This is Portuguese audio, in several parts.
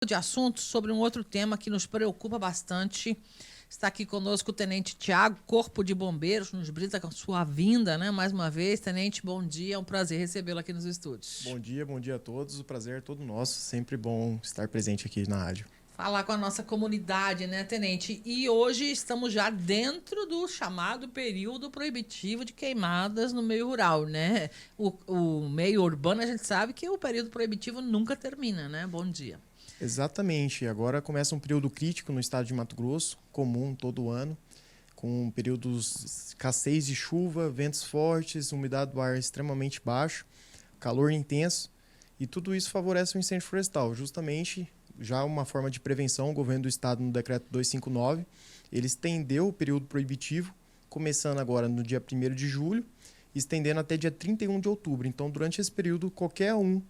De assuntos sobre um outro tema que nos preocupa bastante. Está aqui conosco o Tenente Tiago, Corpo de Bombeiros, nos brinda com sua vinda, né? Mais uma vez, Tenente, bom dia, é um prazer recebê-lo aqui nos estúdios. Bom dia a todos, o prazer é todo nosso, sempre bom estar presente aqui na rádio. Falar com a nossa comunidade, né, Tenente? E hoje estamos já dentro do chamado período proibitivo de queimadas no meio rural, né? O meio urbano, a gente sabe que o período proibitivo nunca termina, né? Bom dia. Exatamente, agora começa um período crítico no estado de Mato Grosso, comum todo ano, com períodos de escassez de chuva, ventos fortes, umidade do ar extremamente baixo, calor intenso, e tudo isso favorece o incêndio florestal. Justamente, já uma forma de prevenção, o governo do estado, no decreto 259, ele estendeu o período proibitivo, começando agora no dia 1º de julho, estendendo até dia 31 de outubro. Então, durante esse período, qualquer um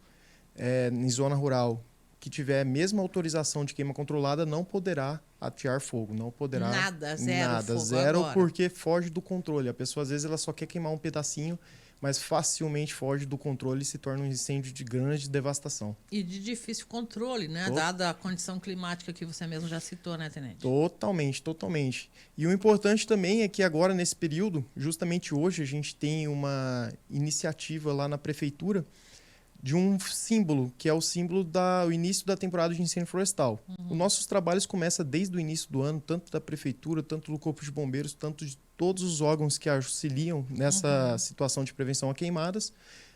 em zona rural que tiver a mesma autorização de queima controlada não poderá atear fogo, não poderá Nada, zero agora. porque foge do controle. A pessoa às vezes ela só quer queimar um pedacinho, mas facilmente foge do controle e se torna um incêndio de grande devastação. E de difícil controle, né? Dada a condição climática que você mesmo já citou, né, Tenente? Totalmente. E o importante também é que agora, nesse período, justamente hoje, a gente tem uma iniciativa lá na prefeitura de um símbolo, que é o símbolo do início da temporada de incêndio florestal. Os nossos trabalhos começam desde o início do ano, tanto da prefeitura, tanto do Corpo de Bombeiros, tanto de todos os órgãos que auxiliam nessa situação de prevenção a queimadas,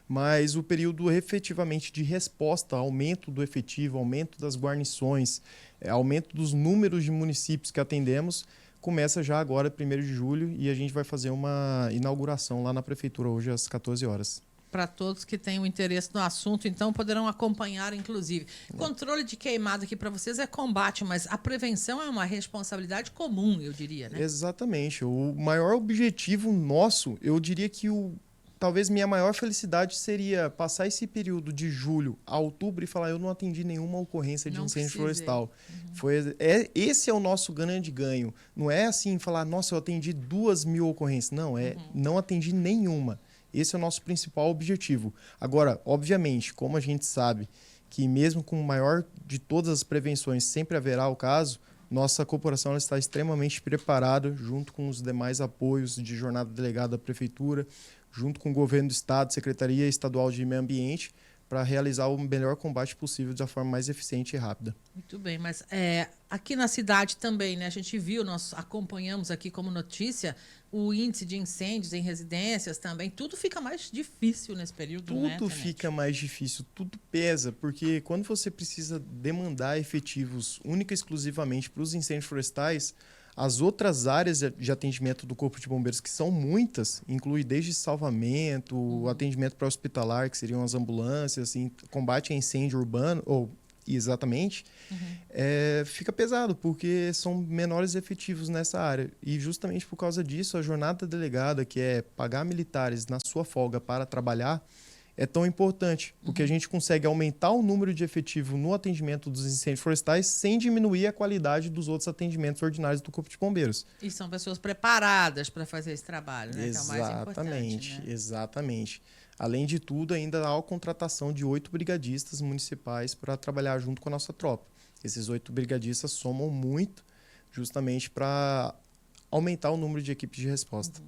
mas o período efetivamente de resposta, aumento do efetivo, aumento das guarnições, aumento dos números de municípios que atendemos, começa já agora, 1º de julho, e a gente vai fazer uma inauguração lá na prefeitura hoje às 14 horas. Para todos que têm o interesse no assunto, então poderão acompanhar, inclusive. Controle de queimada aqui para vocês é combate, mas a prevenção é uma responsabilidade comum, eu diria, né? Exatamente. O maior objetivo nosso, eu diria que talvez minha maior felicidade seria passar esse período de julho a outubro e falar eu não atendi nenhuma ocorrência de incêndio florestal. Esse é o nosso grande ganho. Não é assim falar, nossa, eu atendi 2.000 ocorrências. Não, não atendi nenhuma. Esse é o nosso principal objetivo. Agora, obviamente, como a gente sabe que mesmo com o maior de todas as prevenções sempre haverá o caso, nossa corporação ela está extremamente preparada, junto com os demais apoios de jornada delegada da prefeitura, junto com o governo do estado, Secretaria Estadual de Meio Ambiente, para realizar o melhor combate possível da forma mais eficiente e rápida. Muito bem, mas aqui na cidade também, né? A gente viu, nós acompanhamos aqui como notícia o índice de incêndios em residências também. Tudo fica mais difícil nesse período, né, Tudo fica mais difícil, tudo pesa, porque quando você precisa demandar efetivos única e exclusivamente para os incêndios florestais, as outras áreas de atendimento do Corpo de Bombeiros, que são muitas, inclui desde salvamento, o atendimento pré-hospitalar, que seriam as ambulâncias, assim, combate a incêndio urbano, exatamente, fica pesado, porque são menores efetivos nessa área. E justamente por causa disso, a jornada delegada, que é pagar militares na sua folga para trabalhar, é tão importante, porque a gente consegue aumentar o número de efetivo no atendimento dos incêndios florestais sem diminuir a qualidade dos outros atendimentos ordinários do Corpo de Bombeiros. E são pessoas preparadas para fazer esse trabalho, né? Exatamente, que é o mais importante, né? Exatamente. Além de tudo, ainda há a contratação de 8 brigadistas municipais para trabalhar junto com a nossa tropa. Esses 8 brigadistas somam muito justamente para aumentar o número de equipes de resposta.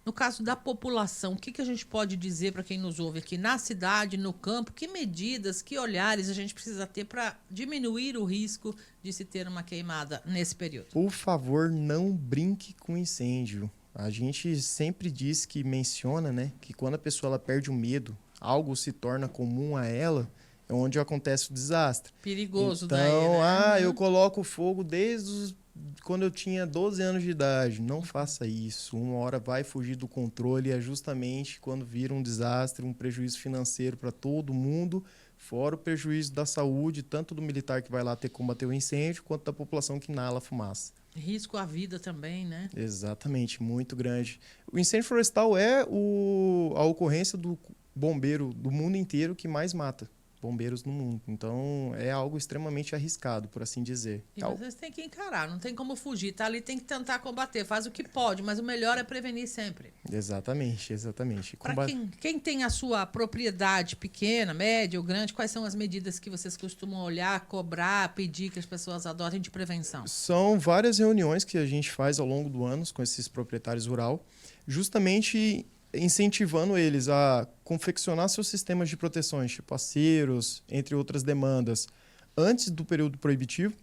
No caso da população, o que a gente pode dizer para quem nos ouve aqui na cidade, no campo? Que medidas, que olhares a gente precisa ter para diminuir o risco de se ter uma queimada nesse período? Por favor, não brinque com incêndio. A gente sempre diz que menciona, né, que quando a pessoa ela perde o medo, algo se torna comum a ela, é onde acontece o desastre. Perigoso então, daí, né? Eu coloco fogo desde quando eu tinha 12 anos de idade. Não faça isso. Uma hora vai fugir do controle. É justamente quando vira um desastre, um prejuízo financeiro para todo mundo, fora o prejuízo da saúde, tanto do militar que vai lá ter que combater o incêndio, quanto da população que inala a fumaça. Risco à vida também, né? Exatamente, muito grande. O incêndio florestal é a ocorrência do bombeiro do mundo inteiro que mais mata. bombeiros no mundo. Então, é algo extremamente arriscado, por assim dizer. E vocês têm que encarar, não tem como fugir. Tá ali, tem que tentar combater. Faz o que pode, mas o melhor é prevenir sempre. Exatamente, exatamente. Para quem tem a sua propriedade pequena, média ou grande, quais são as medidas que vocês costumam olhar, cobrar, pedir que as pessoas adotem de prevenção? São várias reuniões que a gente faz ao longo do ano com esses proprietários rurais, justamente incentivando eles a confeccionar seus sistemas de proteções, tipo aceros, entre outras demandas, antes do período proibitivo,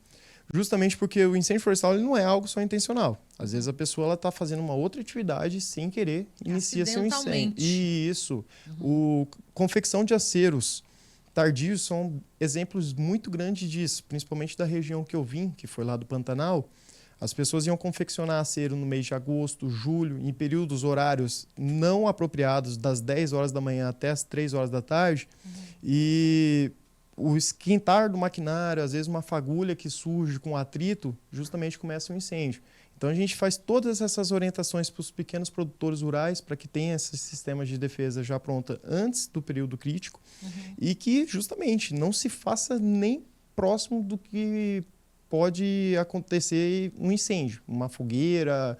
justamente porque o incêndio florestal ele não é algo só intencional. Às vezes a pessoa está fazendo uma outra atividade sem querer, inicia seu incêndio. Isso. Confecção de aceros tardios são exemplos muito grandes disso, principalmente da região que eu vim, que foi lá do Pantanal. As pessoas iam confeccionar acero no mês de agosto, julho, em períodos horários não apropriados, das 10 horas da manhã até as 3 horas da tarde. E o esquentar do maquinário, às vezes uma fagulha que surge com atrito, justamente começa um incêndio. Então a gente faz todas essas orientações para os pequenos produtores rurais para que tenham esses sistemas de defesa já pronta antes do período crítico e que justamente não se faça nem próximo do que pode acontecer um incêndio, uma fogueira,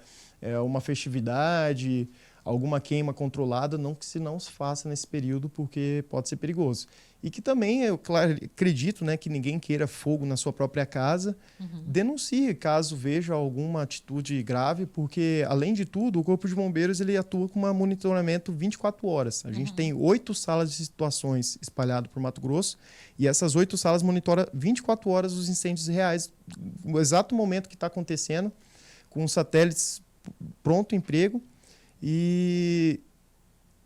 uma festividade, alguma queima controlada, não que se não se faça nesse período porque pode ser perigoso. E que também, eu claro, acredito, né, que ninguém queira fogo na sua própria casa, denuncie caso veja alguma atitude grave, porque, além de tudo, o Corpo de Bombeiros ele atua com um monitoramento 24 horas. A gente tem 8 salas de situações espalhadas por Mato Grosso, e essas 8 salas monitoram 24 horas os incêndios reais, no exato momento que está acontecendo, com satélites pronto emprego, e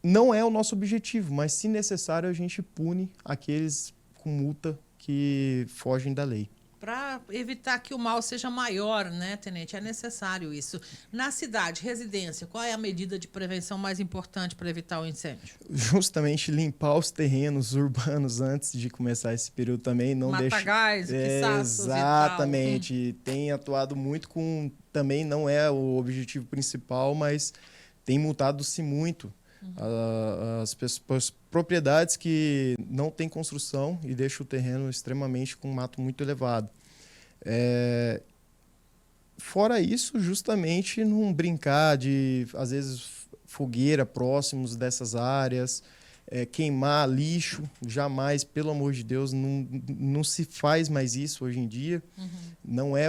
não é o nosso objetivo, mas se necessário a gente pune aqueles com multa que fogem da lei. Para evitar que o mal seja maior, né, tenente? É necessário isso. Na cidade, residência, qual é a medida de prevenção mais importante para evitar o incêndio? Justamente limpar os terrenos urbanos antes de começar esse período também. Não Mata-gás, quiçaços exatamente. E tal. Tem atuado muito com... Também não é o objetivo principal, mas tem multado-se muito. As propriedades que não têm construção e deixam o terreno extremamente com um mato muito elevado. Fora isso, justamente não brincar de, às vezes, fogueira próximos dessas áreas, queimar lixo, jamais, pelo amor de Deus, não se faz mais isso hoje em dia. Não é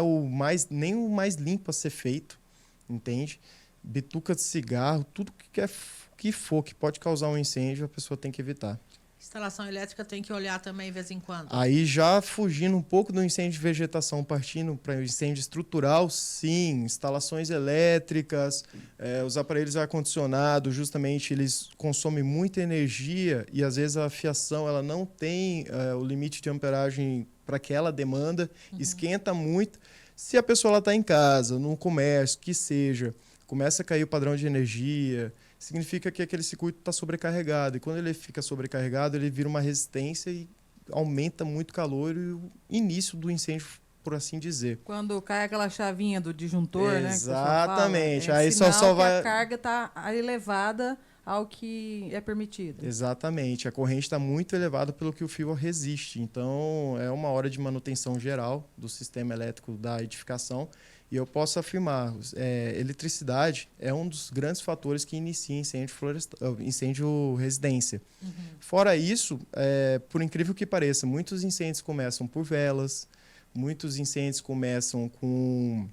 nem o mais limpo a ser feito, entende? Bituca de cigarro, tudo que for que pode causar um incêndio, a pessoa tem que evitar. Instalação elétrica tem que olhar também de vez em quando. Aí já fugindo um pouco do incêndio de vegetação, partindo para o incêndio estrutural, sim. Instalações elétricas, os aparelhos ar-condicionado, justamente eles consomem muita energia e às vezes a fiação ela não tem o limite de amperagem para aquela demanda, esquenta muito. Se a pessoa está em casa, no comércio, que seja, começa a cair o padrão de energia, significa que aquele circuito está sobrecarregado. E quando ele fica sobrecarregado, ele vira uma resistência e aumenta muito o calor e o início do incêndio, por assim dizer. Quando cai aquela chavinha do disjuntor, exatamente. Né? Aí só vai... a carga está elevada ao que é permitido. Exatamente. A corrente está muito elevada pelo que o fio resiste. Então, é uma hora de manutenção geral do sistema elétrico da edificação. E eu posso afirmar, eletricidade é um dos grandes fatores que inicia incêndio residência. Fora isso, por incrível que pareça, muitos incêndios começam por velas, muitos incêndios começam com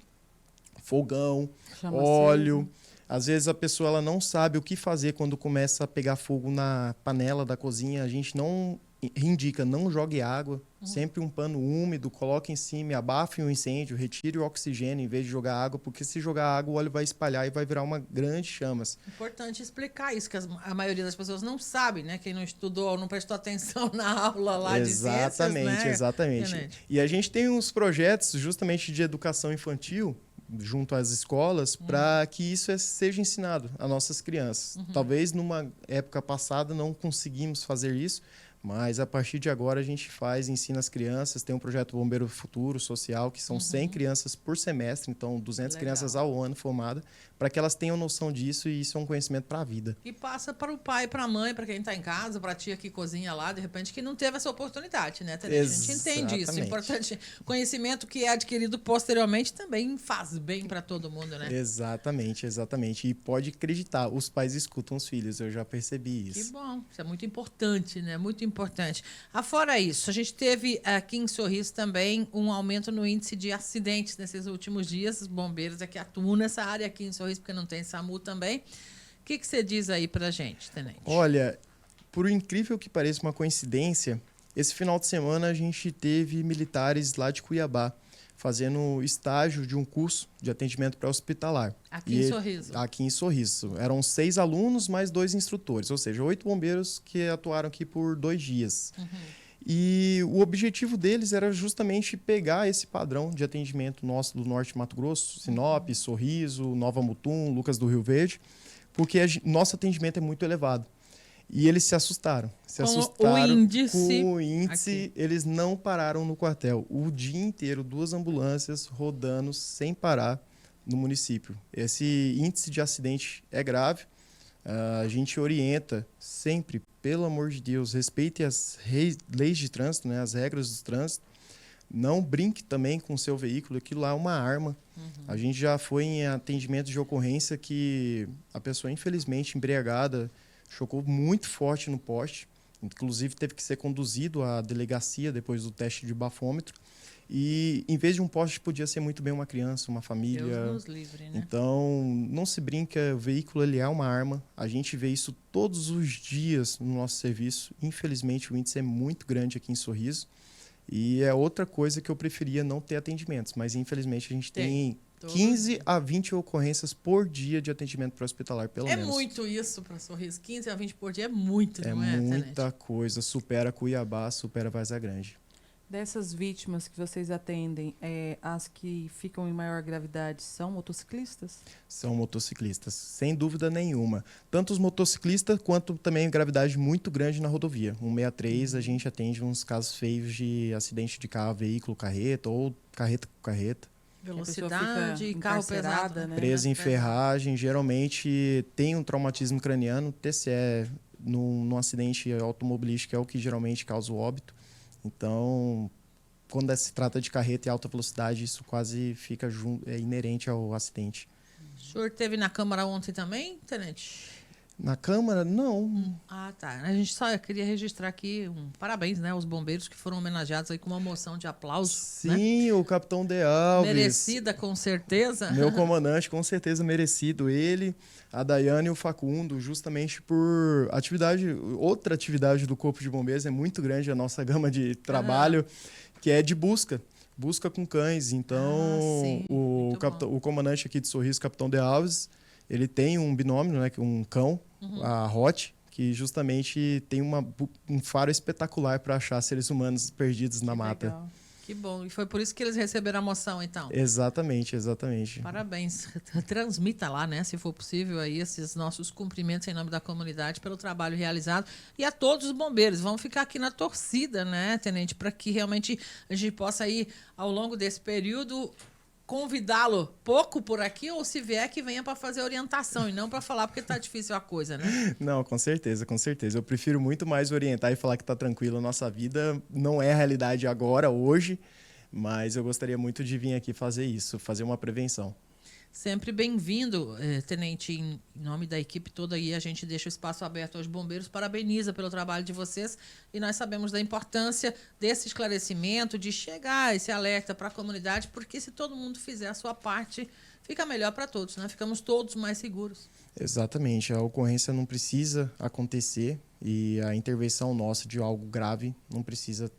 fogão, óleo. Às vezes a pessoa ela não sabe o que fazer quando começa a pegar fogo na panela da cozinha. A gente não indica, não jogue água, sempre um pano úmido, coloque em cima, abafe o incêndio, retire o oxigênio em vez de jogar água, porque se jogar água o óleo vai espalhar e vai virar uma grande chamas. Importante explicar isso, que a maioria das pessoas não sabe, né? Quem não estudou, não prestou atenção na aula lá de ciências, né? Exatamente. E a gente tem uns projetos justamente de educação infantil junto às escolas para que isso seja ensinado às nossas crianças. Talvez numa época passada não conseguimos fazer isso, Mas a partir de agora a gente ensina as crianças, tem um projeto Bombeiro Futuro Social, que são 100 crianças por semestre, então 200 Legal. crianças ao ano formadas, para que elas tenham noção disso e isso é um conhecimento para a vida. E passa para o pai, para a mãe, para quem está em casa, para a tia que cozinha lá, de repente, que não teve essa oportunidade, né, Tenente? A gente entende isso. Exatamente. Importante. Conhecimento que é adquirido posteriormente também faz bem para todo mundo, né? Exatamente, exatamente. E pode acreditar, os pais escutam os filhos, eu já percebi isso. Que bom, isso é muito importante, né? Muito importante. Afora isso, a gente teve aqui em Sorriso também um aumento no índice de acidentes nesses últimos dias. Os bombeiros que atuam nessa área aqui em Sorriso, porque não tem SAMU também. O que você diz aí pra gente, Tenente? Olha, por incrível que pareça uma coincidência, esse final de semana a gente teve militares lá de Cuiabá fazendo estágio de um curso de atendimento pré-hospitalar. Aqui em Sorriso. Aqui em Sorriso. Eram 6 alunos mais 2 instrutores, ou seja, 8 bombeiros que atuaram aqui por 2 dias. E o objetivo deles era justamente pegar esse padrão de atendimento nosso do Norte de Mato Grosso, Sinop, Sorriso, Nova Mutum, Lucas do Rio Verde, porque nosso atendimento é muito elevado. E eles se assustaram. Com o índice Eles não pararam no quartel. O dia inteiro, 2 ambulâncias rodando sem parar no município. Esse índice de acidente é grave. A gente orienta sempre, pelo amor de Deus, respeite as leis de trânsito, né, as regras do trânsito. Não brinque também com o seu veículo. Aquilo lá é uma arma. A gente já foi em atendimento de ocorrência que a pessoa, infelizmente, embriagada, chocou muito forte no poste, inclusive teve que ser conduzido à delegacia depois do teste de bafômetro. E em vez de um poste, podia ser muito bem uma criança, uma família. Deus nos livre, né? Então, não se brinca, o veículo ele é uma arma. A gente vê isso todos os dias no nosso serviço. Infelizmente, o índice é muito grande aqui em Sorriso. E é outra coisa que eu preferia não ter atendimentos, mas infelizmente a gente tem 15 a 20 ocorrências por dia de atendimento pré-hospitalar, pelo menos. É muito isso para Sorriso. 15 a 20 por dia é muito, não é, É Tenente? muita coisa. Supera Cuiabá, supera Várzea Grande. Dessas vítimas que vocês atendem, as que ficam em maior gravidade são motociclistas? São motociclistas, sem dúvida nenhuma. Tanto os motociclistas quanto também gravidade muito grande na rodovia. 163, a gente atende uns casos feios de acidente de carro, veículo, carreta ou carreta com carreta. Velocidade e carro pesado, né? Presa em ferragem, geralmente tem um traumatismo craniano, TCE, num acidente automobilístico é o que geralmente causa o óbito. Então, quando se trata de carreta e alta velocidade, isso quase fica inerente ao acidente. O senhor esteve na Câmara ontem também, Tenente? Na Câmara, não. Ah, tá. A gente só queria registrar aqui parabéns, né, aos bombeiros que foram homenageados aí com uma moção de aplauso. Sim, né? O Capitão De Alves. Merecida, com certeza. Meu comandante, com certeza merecido. Ele, a Daiane e o Facundo, justamente por outra atividade do Corpo de Bombeiros, é muito grande a nossa gama de trabalho, que é de busca com cães. Então, sim, o comandante aqui de Sorriso, Capitão De Alves, ele tem um binômio, né, um cão, a Hot, que justamente tem um faro espetacular para achar seres humanos perdidos na mata. Legal. Que bom. E foi por isso que eles receberam a moção, então. Exatamente, exatamente. Parabéns. Transmita lá, né, se for possível, aí esses nossos cumprimentos em nome da comunidade pelo trabalho realizado. E a todos os bombeiros. Vamos ficar aqui na torcida, né, Tenente, para que realmente a gente possa aí, ao longo desse período, convidá-lo pouco por aqui, ou se vier que venha para fazer orientação e não para falar porque tá difícil a coisa, né? Não, com certeza, com certeza. Eu prefiro muito mais orientar e falar que tá tranquilo. A nossa vida não é a realidade agora, hoje, mas eu gostaria muito de vir aqui fazer isso, fazer uma prevenção. Sempre bem-vindo, Tenente, em nome da equipe toda aí, a gente deixa o espaço aberto aos bombeiros, parabeniza pelo trabalho de vocês e nós sabemos da importância desse esclarecimento, de chegar esse alerta para a comunidade, porque se todo mundo fizer a sua parte, fica melhor para todos, né? Ficamos todos mais seguros. Exatamente, a ocorrência não precisa acontecer e a intervenção nossa de algo grave não precisa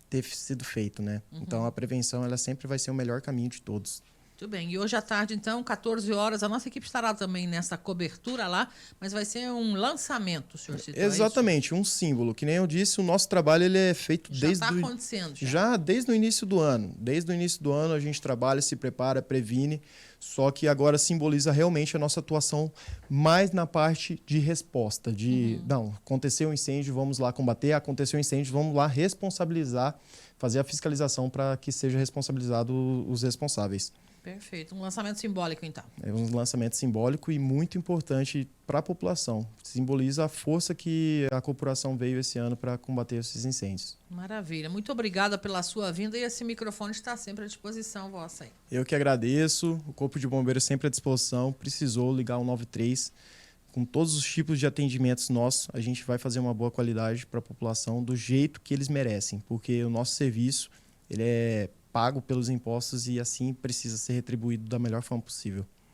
ter sido feito, né? Então a prevenção ela sempre vai ser o melhor caminho de todos. Muito bem. E hoje à tarde, então, 14 horas, a nossa equipe estará também nessa cobertura lá, mas vai ser um lançamento, o senhor citou. Exatamente, um símbolo. Que nem eu disse, o nosso trabalho ele é feito Já desde está acontecendo. já desde o início do ano. Desde o início do ano a gente trabalha, se prepara, previne, só que agora simboliza realmente a nossa atuação mais na parte de resposta, não, aconteceu um incêndio, vamos lá combater, aconteceu um incêndio, vamos lá responsabilizar, fazer a fiscalização para que seja responsabilizado os responsáveis. Perfeito. Um lançamento simbólico, então. É um lançamento simbólico e muito importante para a população. Simboliza a força que a corporação veio esse ano para combater esses incêndios. Maravilha. Muito obrigada pela sua vinda e esse microfone está sempre à disposição vossa aí. Eu que agradeço. O Corpo de Bombeiros sempre à disposição. Precisou ligar o 93. Com todos os tipos de atendimentos nossos, a gente vai fazer uma boa qualidade para a população do jeito que eles merecem, porque o nosso serviço ele é pago pelos impostos e assim precisa ser retribuído da melhor forma possível.